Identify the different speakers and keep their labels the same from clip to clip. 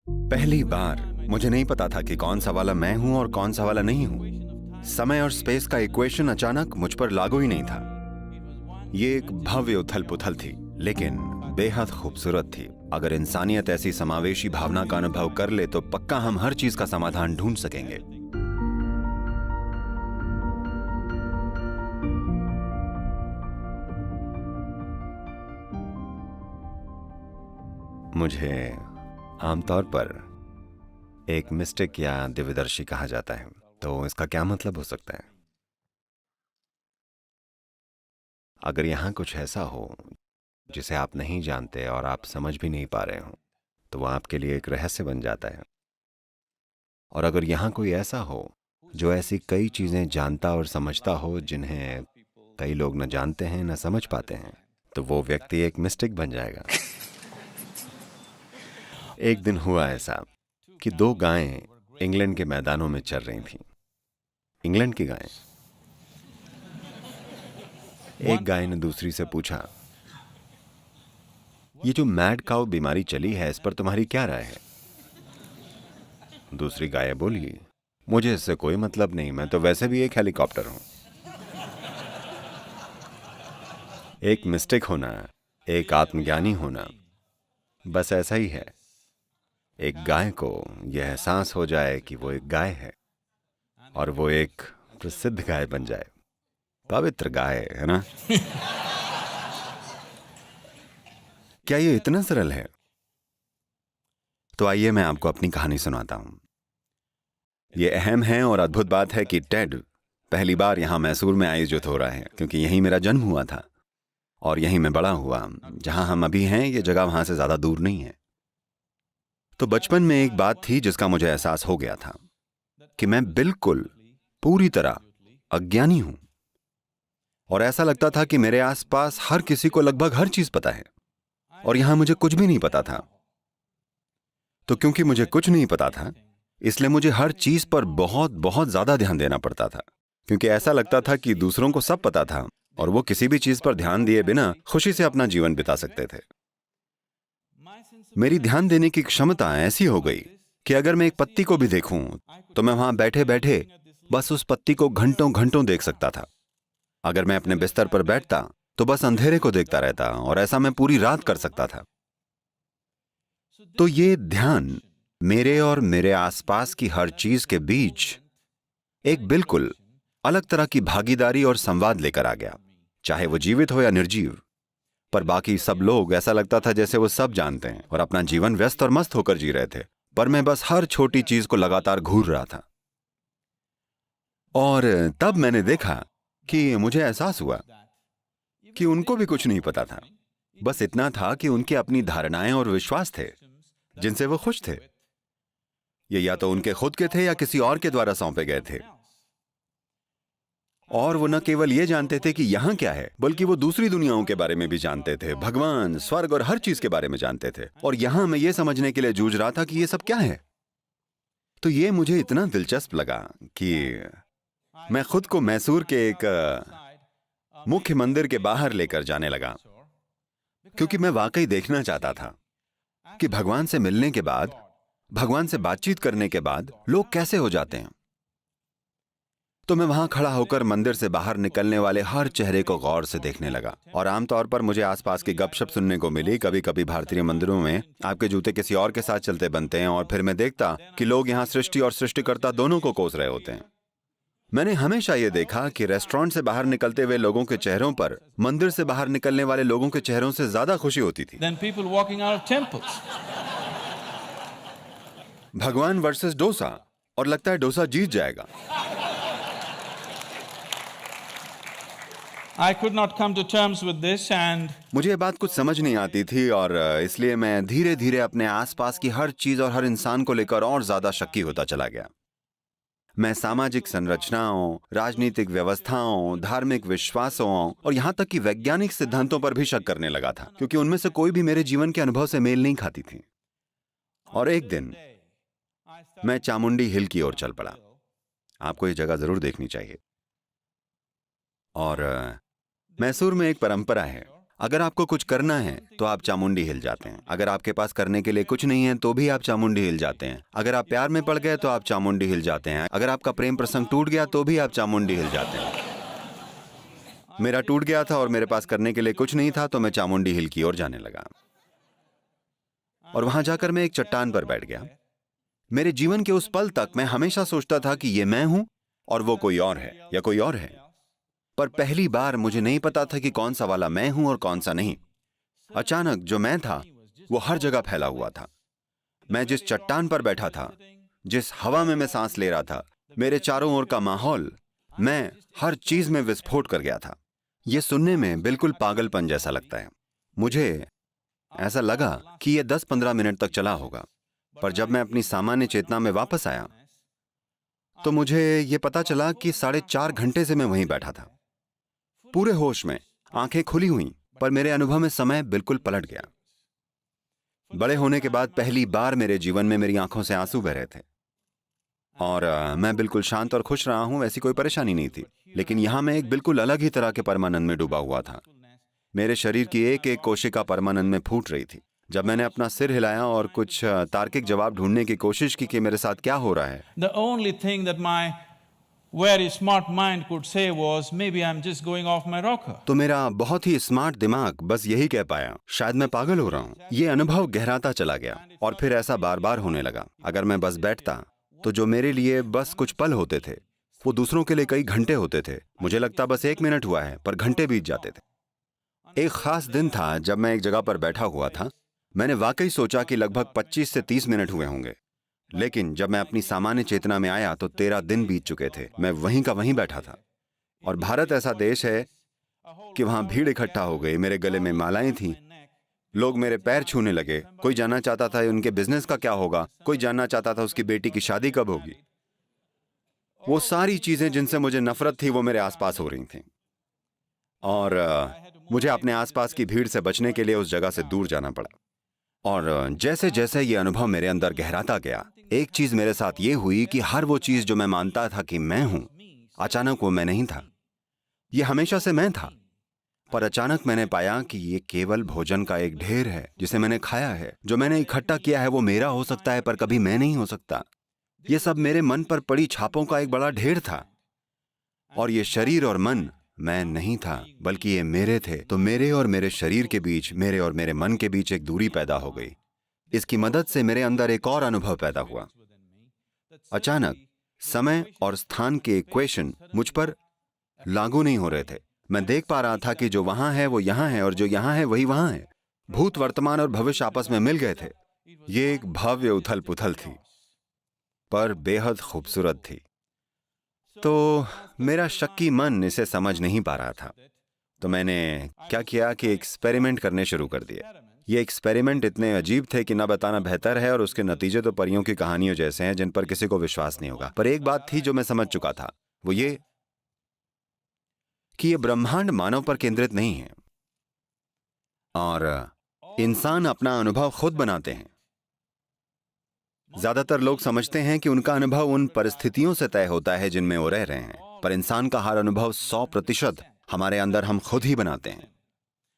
Speaker 1: पहली बार मुझे नहीं पता था कि कौन सा वाला मैं हूं और कौन सा वाला नहीं हूं। समय और स्पेस का इक्वेशन अचानक मुझ पर लागू ही नहीं था। ये एक भव्य उथल पुथल थी, लेकिन बेहद खूबसूरत थी। अगर इंसानियत ऐसी समावेशी भावना का अनुभव कर ले तो पक्का हम हर चीज का समाधान ढूंढ सकेंगे। मुझे आमतौर पर एक मिस्टिक या दिव्यदर्शी कहा जाता है। तो इसका क्या मतलब हो सकता है? अगर यहां कुछ ऐसा हो जिसे आप नहीं जानते और आप समझ भी नहीं पा रहे हो, तो वह आपके लिए एक रहस्य बन जाता है। और अगर यहां कोई ऐसा हो जो ऐसी कई चीजें जानता और समझता हो जिन्हें कई लोग न जानते हैं न समझ पाते हैं, तो वो व्यक्ति एक मिस्टिक बन जाएगा। एक दिन हुआ ऐसा कि दो गायें इंग्लैंड के मैदानों में चर रही थीं। इंग्लैंड की गायें। एक गाय ने दूसरी से पूछा, ये जो मैड काउ बीमारी चली है, इस पर तुम्हारी क्या राय है? दूसरी गाय बोली, मुझे इससे कोई मतलब नहीं, मैं तो वैसे भी एक हेलीकॉप्टर हूं। एक मिस्टिक होना, एक आत्मज्ञानी होना, बस ऐसा ही है। एक गाय को यह एहसास हो जाए कि वो एक गाय है और वो एक प्रसिद्ध गाय बन जाए। पवित्र गाय है ना? क्या ये इतना सरल है? तो आइए मैं आपको अपनी कहानी सुनाता हूं। ये अहम है और अद्भुत बात है कि टेड पहली बार यहां मैसूर में आयोजित हो रहा है, क्योंकि यहीं मेरा जन्म हुआ था और यहीं मैं बड़ा हुआ। जहां हम अभी हैं, ये जगह वहां से ज्यादा दूर नहीं है। तो बचपन में एक बात थी जिसका मुझे एहसास हो गया था कि मैं बिल्कुल पूरी तरह अज्ञानी हूं। और ऐसा लगता था कि मेरे आसपास हर किसी को लगभग हर चीज पता है और यहां मुझे कुछ भी नहीं पता था। तो क्योंकि मुझे कुछ नहीं पता था, इसलिए मुझे हर चीज पर बहुत बहुत ज्यादा ध्यान देना पड़ता था, क्योंकि ऐसा लगता था कि दूसरों को सब पता था और वो किसी भी चीज पर ध्यान दिए बिना खुशी से अपना जीवन बिता सकते थे। मेरी ध्यान देने की क्षमता ऐसी हो गई कि अगर मैं एक पत्ती को भी देखूं तो मैं वहां बैठे बैठे बस उस पत्ती को घंटों घंटों देख सकता था। अगर मैं अपने बिस्तर पर बैठता तो बस अंधेरे को देखता रहता, और ऐसा मैं पूरी रात कर सकता था। तो ये ध्यान मेरे और मेरे आसपास की हर चीज के बीच एक बिल्कुल अलग तरह की भागीदारी और संवाद लेकर आ गया, चाहे वो जीवित हो या निर्जीव। पर बाकी सब लोग, ऐसा लगता था जैसे वो सब जानते हैं और अपना जीवन व्यस्त और मस्त होकर जी रहे थे, पर मैं बस हर छोटी चीज को लगातार घूर रहा था। और तब मैंने देखा कि मुझे एहसास हुआ कि उनको भी कुछ नहीं पता था। बस इतना था कि उनकी अपनी धारणाएं और विश्वास थे जिनसे वो खुश थे। ये या तो उनके खुद के थे या किसी और के द्वारा सौंपे गए थे। और वो न केवल ये जानते थे कि यहां क्या है, बल्कि वो दूसरी दुनियाओं के बारे में भी जानते थे। भगवान, स्वर्ग और हर चीज के बारे में जानते थे। और यहां मैं ये समझने के लिए जूझ रहा था कि ये सब क्या है। तो ये मुझे इतना दिलचस्प लगा कि मैं खुद को मैसूर के एक मुख्य मंदिर के बाहर लेकर जाने लगा, क्योंकि मैं वाकई देखना चाहता था कि भगवान से मिलने के बाद, भगवान से बातचीत करने के बाद लोग कैसे हो जाते हैं। तो मैं वहां खड़ा होकर मंदिर से बाहर निकलने वाले हर चेहरे को गौर से देखने लगा। और आमतौर पर मुझे आसपास की गपशप सुनने को मिली। कभी कभी भारतीय मंदिरों में आपके जूते किसी और के साथ चलते बनते हैं, और फिर मैं देखता कि लोग यहां सृष्टि और सृष्टिकर्ता दोनों को कोस रहे होते हैं। मैंने हमेशा यह देखा कि रेस्टोरेंट से बाहर निकलते हुए लोगों के चेहरों पर मंदिर से बाहर निकलने वाले लोगों के चेहरों से ज्यादा खुशी होती थी।
Speaker 2: than people walking out of temples.
Speaker 1: भगवान वर्सेस डोसा, और लगता है डोसा जीत जाएगा।
Speaker 2: I could not come to terms with this, and
Speaker 1: मुझे ये बात कुछ समझ नहीं आती थी, और इसलिए मैं धीरे धीरे अपने आसपास की हर चीज और हर इंसान को लेकर और ज्यादा शक्की होता चला गया। मैं सामाजिक संरचनाओं, राजनीतिक व्यवस्थाओं, धार्मिक विश्वासों और यहां तक कि वैज्ञानिक सिद्धांतों पर भी शक करने लगा था, क्योंकि उनमें से कोई भी मेरे जीवन के अनुभव से मेल नहीं खाती थी। और एक दिन मैं चामुंडी हिल की ओर चल पड़ा। आपको ये जगह जरूर देखनी चाहिए। और मैसूर में एक परंपरा है, अगर आपको कुछ करना है तो आप चामुंडी हिल जाते हैं। अगर आपके पास करने के लिए कुछ नहीं है तो भी आप चामुंडी हिल जाते हैं। अगर आप प्यार में पड़ गए तो आप चामुंडी हिल जाते हैं। अगर आपका प्रेम प्रसंग टूट गया तो भी आप चामुंडी हिल जाते हैं। मेरा टूट गया था और मेरे पास करने के लिए कुछ नहीं था तो मैं चामुंडी हिल की ओर जाने लगा और वहां जाकर मैं एक चट्टान पर बैठ गया। मेरे जीवन के उस पल तक मैं हमेशा सोचता था कि ये मैं हूं और वो कोई और है या कोई और है, पर पहली बार मुझे नहीं पता था कि कौन सा वाला मैं हूं और कौन सा नहीं। अचानक जो मैं था वो हर जगह फैला हुआ था। मैं जिस चट्टान पर बैठा था, जिस हवा में मैं सांस ले रहा था, मेरे चारों ओर का माहौल, मैं हर चीज में विस्फोट कर गया था। यह सुनने में बिल्कुल पागलपन जैसा लगता है। मुझे ऐसा लगा कि यह 10-15 मिनट तक चला होगा, पर जब मैं अपनी सामान्य चेतना में वापस आया तो मुझे यह पता चला कि 4.5 घंटे से मैं वहीं बैठा था, पूरे होश में, आंखें खुली हुई, पर मेरे अनुभव में समय बिल्कुल पलट गया। बड़े होने के बाद पहली बार मेरे जीवन में मेरी आंखों से आंसू बह रहे थे और मैं बिल्कुल शांत और खुश रहा हूं, ऐसी कोई परेशानी नहीं थी। लेकिन यहां मैं एक बिल्कुल अलग ही तरह के परमानंद में डूबा हुआ था। मेरे शरीर की एक एक कोशिका परमानंद में फूट रही थी। जब मैंने अपना सिर हिलाया और कुछ तार्किक जवाब ढूंढने की कोशिश की कि मेरे साथ क्या हो रहा है,
Speaker 2: the only thing that my very smart mind could say was, maybe I'm just going off my rocker.
Speaker 1: तो मेरा बहुत ही स्मार्ट दिमाग बस यही कह पाया, शायद मैं पागल हो रहा हूं। ये अनुभव गहराता चला गया और फिर ऐसा बार बार होने लगा। अगर मैं बस बैठता तो जो मेरे लिए बस कुछ पल होते थे वो दूसरों के लिए कई घंटे होते थे। मुझे लगता बस 1 मिनट हुआ है, पर घंटे बीत जाते थे। एक खास दिन था जब मैं एक जगह पर बैठा हुआ था। मैंने वाकई सोचा कि लगभग 25 से 30 मिनट हुए होंगे, लेकिन जब मैं अपनी सामान्य चेतना में आया तो 13 दिन बीत चुके थे। मैं वहीं का वहीं बैठा था। और भारत ऐसा देश है कि वहां भीड़ इकट्ठा हो गई। मेरे गले में मालाएं थीं, लोग मेरे पैर छूने लगे। कोई जानना चाहता था उनके बिजनेस का क्या होगा, कोई जानना चाहता था उसकी बेटी की शादी कब होगी। वो सारी चीजें जिनसे मुझे नफरत थी वो मेरे आसपास हो रही थीं और मुझे अपने आसपास की भीड़ से बचने के लिए उस जगह से दूर जाना पड़ा। और जैसे जैसे ये अनुभव मेरे अंदर गहराता गया, एक चीज मेरे साथ ये हुई कि हर वो चीज जो मैं मानता था कि मैं हूं, अचानक वो मैं नहीं था। ये हमेशा से मैं था, पर अचानक मैंने पाया कि ये केवल भोजन का एक ढेर है जिसे मैंने खाया है। जो मैंने इकट्ठा किया है वो मेरा हो सकता है, पर कभी मैं नहीं हो सकता। ये सब मेरे मन पर पड़ी छापों का एक बड़ा ढेर था और ये शरीर और मन मैं नहीं था, बल्कि ये मेरे थे। तो मेरे और मेरे शरीर के बीच, मेरे और मेरे मन के बीच एक दूरी पैदा हो गई। इसकी मदद से मेरे अंदर एक और अनुभव पैदा हुआ। अचानक समय और स्थान के इक्वेशन मुझ पर लागू नहीं हो रहे थे। मैं देख पा रहा था कि जो वहां है वो यहां है और जो यहां है वही वहां है। भूत, वर्तमान और भविष्य आपस में मिल गए थे। ये एक भव्य उथल पुथल थी, पर बेहद खूबसूरत थी। तो मेरा शक्की मन इसे समझ नहीं पा रहा था। तो मैंने क्या किया कि एक्सपेरिमेंट करने शुरू कर दिए। ये एक्सपेरिमेंट इतने अजीब थे कि ना बताना बेहतर है और उसके नतीजे तो परियों की कहानियों जैसे हैं जिन पर किसी को विश्वास नहीं होगा। पर एक बात थी जो मैं समझ चुका था, वो ये कि ये ब्रह्मांड मानव पर केंद्रित नहीं है और इंसान अपना अनुभव खुद बनाते हैं। ज्यादातर लोग समझते हैं कि उनका अनुभव उन परिस्थितियों से तय होता है जिनमें वो रह रहे हैं, पर इंसान का हर अनुभव 100% हमारे अंदर हम खुद ही बनाते हैं।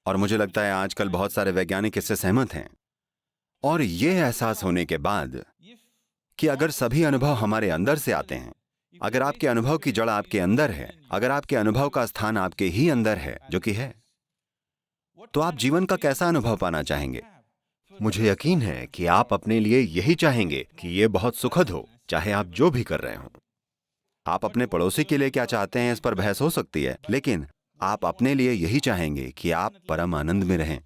Speaker 1: और मुझे लगता है आजकल बहुत सारे वैज्ञानिक इससे सहमत हैं। और यह एहसास होने के बाद कि अगर सभी अनुभव हमारे अंदर से आते हैं, अगर आपके अनुभव की जड़ आपके अंदर है, अगर आपके अनुभव का स्थान आपके ही अंदर है, जो कि है, तो आप जीवन का कैसा अनुभव पाना चाहेंगे? मुझे यकीन है कि आप अपने लिए यही चाहेंगे कि यह बहुत सुखद हो, चाहे आप जो भी कर रहे हो। आप अपने पड़ोसी के लिए क्या चाहते हैं इस पर बहस हो सकती है, लेकिन आप अपने लिए यही चाहेंगे कि आप परम आनंद में रहें।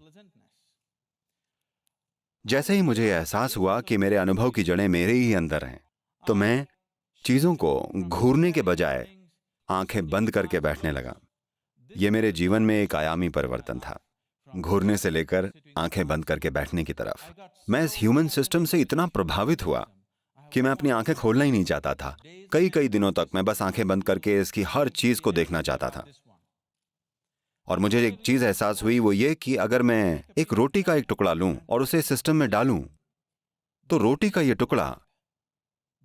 Speaker 1: जैसे ही मुझे एहसास हुआ कि मेरे अनुभव की जड़ें मेरे ही अंदर हैं, तो मैं चीजों को घूरने के बजाय आंखें बंद करके बैठने लगा। यह मेरे जीवन में एक आयामी परिवर्तन था, घूरने से लेकर आंखें बंद करके बैठने की तरफ। मैं इस ह्यूमन सिस्टम से इतना प्रभावित हुआ कि मैं अपनी आंखें खोलना ही नहीं चाहता था। कई दिनों तक मैं बस आंखें बंद करके इसकी हर चीज को देखना चाहता था। और मुझे एक चीज एहसास हुई, वो ये कि अगर मैं एक रोटी का एक टुकड़ा लूं और उसे सिस्टम में डालूं, तो रोटी का यह टुकड़ा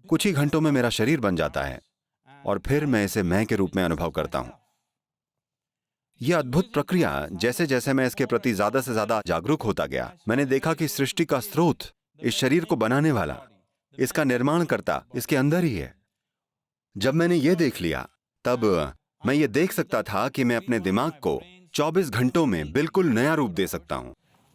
Speaker 1: कुछ ही घंटों में मेरा शरीर बन जाता है और फिर मैं इसे मैं के रूप में अनुभव करता हूं। ये अद्भुत प्रक्रिया, जैसे जैसे मैं इसके प्रति ज्यादा से ज्यादा जागरूक होता गया, मैंने देखा कि सृष्टि का स्रोत, इस शरीर को बनाने वाला, इसका निर्माण करता इसके अंदर ही है। जब मैंने ये देख लिया, तब मैं ये देख सकता था कि मैं अपने दिमाग को 24 घंटों में बिल्कुल नया रूप दे सकता हूं।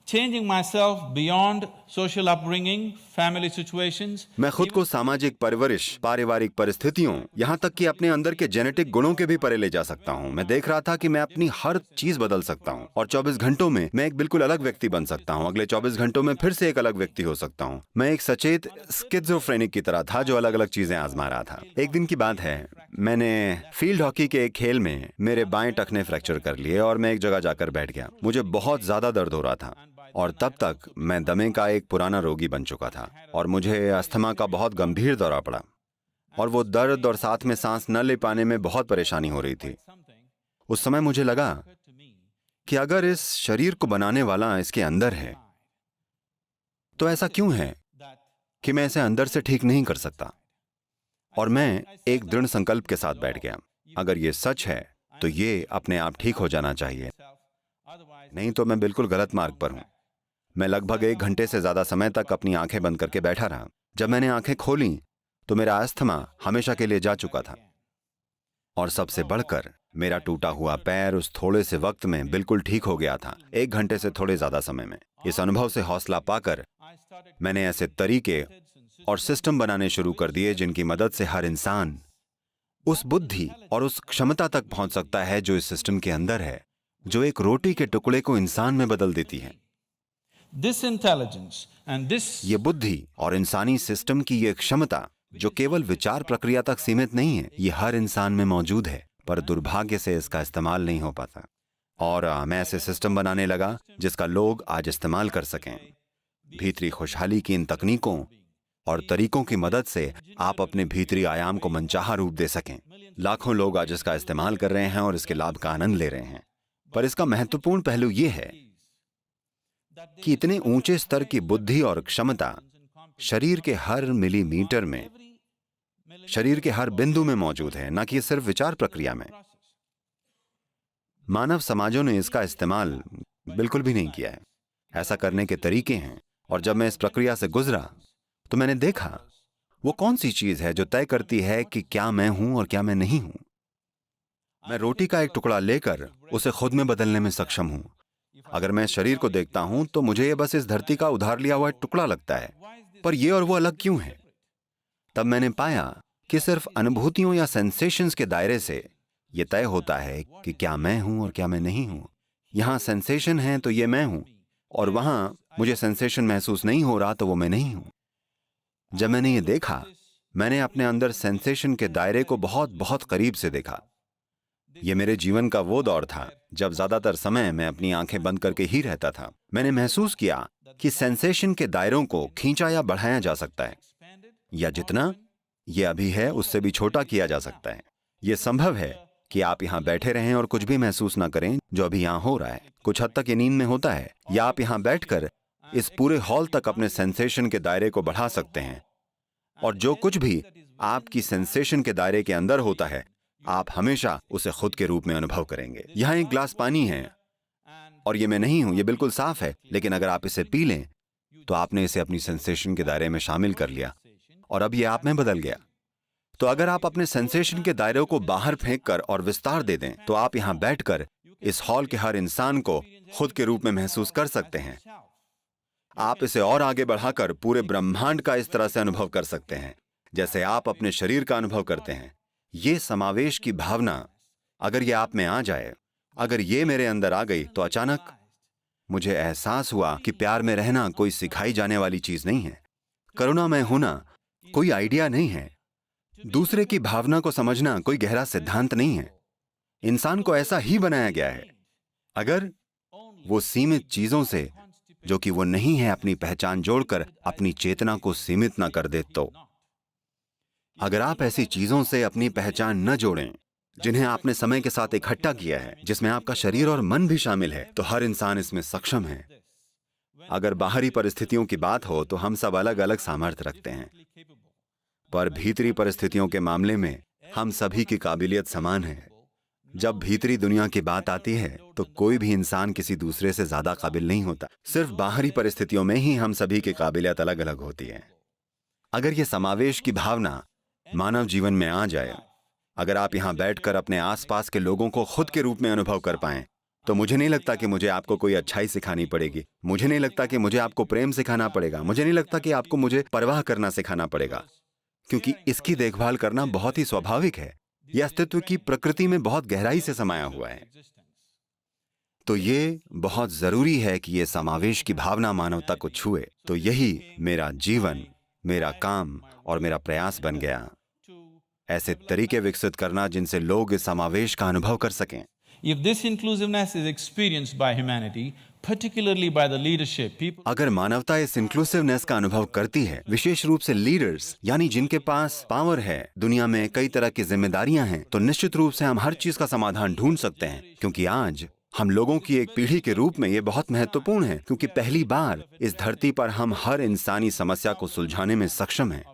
Speaker 2: Changing myself beyond social upbringing, family situations.
Speaker 1: मैं खुद को सामाजिक परवरिश, पारिवारिक परिस्थितियों, यहाँ तक कि अपने अंदर के जेनेटिक गुणों के भी परे ले जा सकता हूँ। मैं देख रहा था कि मैं अपनी हर चीज बदल सकता हूँ और 24 घंटों में मैं एक बिल्कुल अलग व्यक्ति बन सकता हूँ। अगले 24 घंटों में फिर से एक अलग व्यक्ति हो सकता हूँ। मैं एक सचेत स्किज़ोफ्रेनिक की तरह था जो अलग अलग चीजें आजमा रहा था। एक दिन की बात है, मैंने फील्ड हॉकी के एक खेल में मेरे बाएं टखने फ्रैक्चर कर लिए और मैं एक जगह जाकर बैठ गया। मुझे बहुत ज्यादा दर्द हो रहा था और तब तक मैं दमे का एक पुराना रोगी बन चुका था और मुझे अस्थमा का बहुत गंभीर दौरा पड़ा और वो दर्द और साथ में सांस न ले पाने में बहुत परेशानी हो रही थी। उस समय मुझे लगा कि अगर इस शरीर को बनाने वाला इसके अंदर है, तो ऐसा क्यों है कि मैं इसे अंदर से ठीक नहीं कर सकता। और मैं एक दृढ़ संकल्प के साथ बैठ गया, अगर ये सच है तो ये अपने आप ठीक हो जाना चाहिए, नहीं तो मैं बिल्कुल गलत मार्ग पर हूं। मैं लगभग 1 घंटे से ज्यादा समय तक अपनी आंखें बंद करके बैठा रहा। जब मैंने आंखें खोली तो मेरा अस्थमा हमेशा के लिए जा चुका था और सबसे बढ़कर मेरा टूटा हुआ पैर उस थोड़े से वक्त में बिल्कुल ठीक हो गया था, 1 घंटे से थोड़े ज्यादा समय में। इस अनुभव से हौसला पाकर मैंने ऐसे तरीके और सिस्टम बनाने शुरू कर दिए जिनकी मदद से हर इंसान उस बुद्धि और उस क्षमता तक पहुंच सकता है जो इस सिस्टम के अंदर है, जो एक रोटी के टुकड़े को इंसान में बदल देती है।
Speaker 2: This intelligence and this
Speaker 1: ये बुद्धि और इंसानी सिस्टम की ये क्षमता जो केवल विचार प्रक्रिया तक सीमित नहीं है, ये हर इंसान में मौजूद है, पर दुर्भाग्य से इसका इस्तेमाल नहीं हो पाता। और मैं ऐसे सिस्टम बनाने लगा जिसका लोग आज इस्तेमाल कर सकें। भीतरी खुशहाली की इन तकनीकों और तरीकों की मदद से आप अपने भीतरी आयाम को मनचाहा रूप दे सकें। लाखों लोग आज इसका इस्तेमाल कर रहे हैं और इसके लाभ का आनंद ले रहे हैं। पर इसका महत्वपूर्ण पहलू यह है कि इतने ऊंचे स्तर की बुद्धि और क्षमता शरीर के हर मिलीमीटर में, शरीर के हर बिंदु में मौजूद है, न कि सिर्फ विचार प्रक्रिया में। मानव समाजों ने इसका इस्तेमाल बिल्कुल भी नहीं किया है। ऐसा करने के तरीके हैं और जब मैं इस प्रक्रिया से गुजरा तो मैंने देखा वो कौन सी चीज है जो तय करती है कि क्या मैं हूं और क्या मैं नहीं हूं। मैं रोटी का एक टुकड़ा लेकर उसे खुद में बदलने में सक्षम हूं। अगर मैं इस शरीर को देखता हूं तो मुझे ये बस इस धरती का उधार लिया हुआ एक टुकड़ा लगता है, पर ये और वो अलग क्यों है? तब मैंने पाया कि सिर्फ अनुभूतियों या सेंसेशंस के दायरे से यह तय होता है कि क्या मैं हूं और क्या मैं नहीं हूं। यहां सेंसेशन है तो ये मैं हूं, और वहां मुझे सेंसेशन महसूस नहीं हो रहा तो वो मैं नहीं हूं। जब मैंने ये देखा, मैंने अपने अंदर सेंसेशन के दायरे को बहुत बहुत करीब से देखा। ये मेरे जीवन का वो दौर था जब ज्यादातर समय मैं अपनी आंखें बंद करके ही रहता था। मैंने महसूस किया कि सेंसेशन के दायरों को खींचा या बढ़ाया जा सकता है, या जितना ये अभी है उससे भी छोटा किया जा सकता है। यह संभव है कि आप यहां बैठे रहें और कुछ भी महसूस ना करें जो अभी यहां हो रहा है। कुछ हद तक ये नींद में होता है, या आप यहां बैठकर इस पूरे हॉल तक अपने सेंसेशन के दायरे को बढ़ा सकते हैं, और जो कुछ भी आपकी सेंसेशन के दायरे के अंदर होता है आप हमेशा उसे खुद के रूप में अनुभव करेंगे। यहां एक ग्लास पानी है और ये मैं नहीं हूं, ये बिल्कुल साफ है, लेकिन अगर आप इसे पी लें तो आपने इसे अपनी सेंसेशन के दायरे में शामिल कर लिया और अब ये आप में बदल गया। तो अगर आप अपने सेंसेशन के दायरे को बाहर फेंक कर और विस्तार दे दें तो आप यहां बैठकर इस हॉल के हर इंसान को खुद के रूप में महसूस कर सकते हैं। आप इसे और आगे बढ़ाकर पूरे ब्रह्मांड का इस तरह से अनुभव कर सकते हैं जैसे आप अपने शरीर का अनुभव करते हैं। ये समावेश की भावना अगर ये आप में आ जाए, अगर ये मेरे अंदर आ गई, तो अचानक मुझे एहसास हुआ कि प्यार में रहना कोई सिखाई जाने वाली चीज नहीं है। करुणा में होना कोई आइडिया नहीं है। दूसरे की भावना को समझना कोई गहरा सिद्धांत नहीं है। इंसान को ऐसा ही बनाया गया है। अगर वो सीमित चीजों से जो कि वो नहीं है अपनी पहचान जोड़कर अपनी चेतना को सीमित न कर दे, तो अगर आप ऐसी चीजों से अपनी पहचान न जोड़ें जिन्हें आपने समय के साथ इकट्ठा किया है, जिसमें आपका शरीर और मन भी शामिल है, तो हर इंसान इसमें सक्षम है। अगर बाहरी परिस्थितियों की बात हो तो हम सब अलग अलग सामर्थ्य रखते हैं, पर भीतरी परिस्थितियों के मामले में हम सभी की काबिलियत समान है। जब भीतरी दुनिया की बात आती है तो कोई भी इंसान किसी दूसरे से ज्यादा काबिल नहीं होता। सिर्फ बाहरी परिस्थितियों में ही हम सभी की काबिलियत अलग अलग होती है। अगर ये समावेश की भावना मानव जीवन में आ जाए, अगर आप यहाँ बैठकर अपने आसपास के लोगों को खुद के रूप में अनुभव कर पाएं, तो मुझे नहीं लगता कि मुझे आपको कोई अच्छाई सिखानी पड़ेगी। मुझे नहीं लगता कि मुझे आपको प्रेम सिखाना पड़ेगा। मुझे नहीं लगता कि आपको मुझे परवाह करना सिखाना पड़ेगा, क्योंकि इसकी देखभाल करना बहुत ही स्वाभाविक है। यह अस्तित्व की प्रकृति में बहुत गहराई से समाया हुआ है। तो ये बहुत जरूरी है कि ये समावेश की भावना मानवता को छुए। तो यही मेरा जीवन, मेरा काम और मेरा प्रयास बन गया, ऐसे तरीके विकसित करना जिनसे लोग इस समावेश का अनुभव कर सकें।
Speaker 2: If this inclusiveness is experienced by humanity, particularly by the leadership, people
Speaker 1: अगर मानवता इस इंक्लूसिवनेस का अनुभव करती है, विशेष रूप से लीडर्स, यानी जिनके पास पावर है, दुनिया में कई तरह की जिम्मेदारियां हैं, तो निश्चित रूप से हम हर चीज का समाधान ढूंढ सकते हैं। क्योंकि आज हम लोगों की एक पीढ़ी के रूप में ये बहुत महत्वपूर्ण है, क्योंकि पहली बार इस धरती पर हम हर इंसानी समस्या को सुलझाने में सक्षम हैं।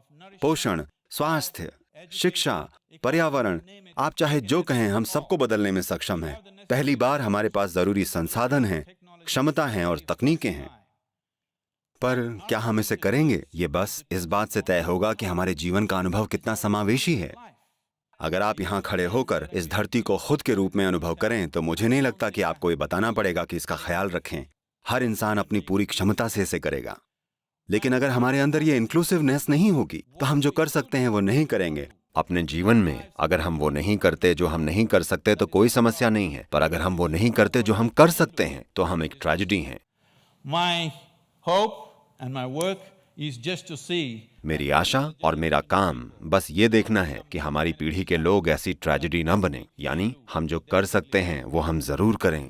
Speaker 1: पोषण, स्वास्थ्य, शिक्षा, पर्यावरण, आप चाहे जो कहें, हम सबको बदलने में सक्षम हैं। पहली बार हमारे पास जरूरी संसाधन हैं, क्षमता है और तकनीकें हैं। पर क्या हम इसे करेंगे? ये बस इस बात से तय होगा कि हमारे जीवन का अनुभव कितना समावेशी है। अगर आप यहाँ खड़े होकर इस धरती को खुद के रूप में अनुभव करें, तो मुझे नहीं लगता कि आपको ये बताना पड़ेगा कि इसका ख्याल रखें। हर इंसान अपनी पूरी क्षमता से इसे करेगा। लेकिन अगर हमारे अंदर ये इंक्लूसिवनेस नहीं होगी, तो हम जो कर सकते हैं वो नहीं करेंगे। अपने जीवन में अगर हम वो नहीं करते जो हम नहीं कर सकते, तो कोई समस्या नहीं है। पर अगर हम वो नहीं करते जो हम कर सकते हैं, तो हम एक ट्रेजेडी हैं।
Speaker 2: my hope and my work is just to see
Speaker 1: मेरी आशा और मेरा काम बस ये देखना है कि हमारी पीढ़ी के लोग ऐसी ट्रेजेडी न बने। यानी हम जो कर सकते हैं वो हम जरूर करें।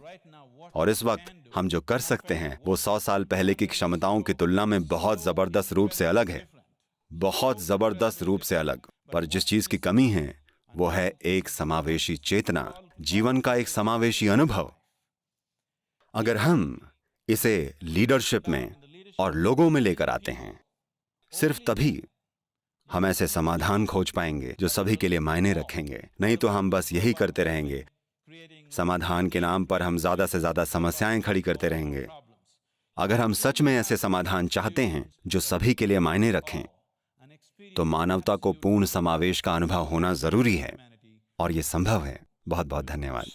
Speaker 1: और इस वक्त हम जो कर सकते हैं वो 100 साल पहले की क्षमताओं की तुलना में बहुत जबरदस्त रूप से अलग है, बहुत जबरदस्त रूप से अलग। पर जिस चीज की कमी है वो है एक समावेशी चेतना, जीवन का एक समावेशी अनुभव। अगर हम इसे लीडरशिप में और लोगों में लेकर आते हैं, सिर्फ तभी हम ऐसे समाधान खोज पाएंगे जो सभी के लिए मायने रखेंगे। नहीं तो हम बस यही करते रहेंगे। समाधान के नाम पर हम ज्यादा से ज्यादा समस्याएं खड़ी करते रहेंगे। अगर हम सच में ऐसे समाधान चाहते हैं जो सभी के लिए मायने रखें, तो मानवता को पूर्ण समावेश का अनुभव होना जरूरी है, और ये संभव है। बहुत बहुत धन्यवाद।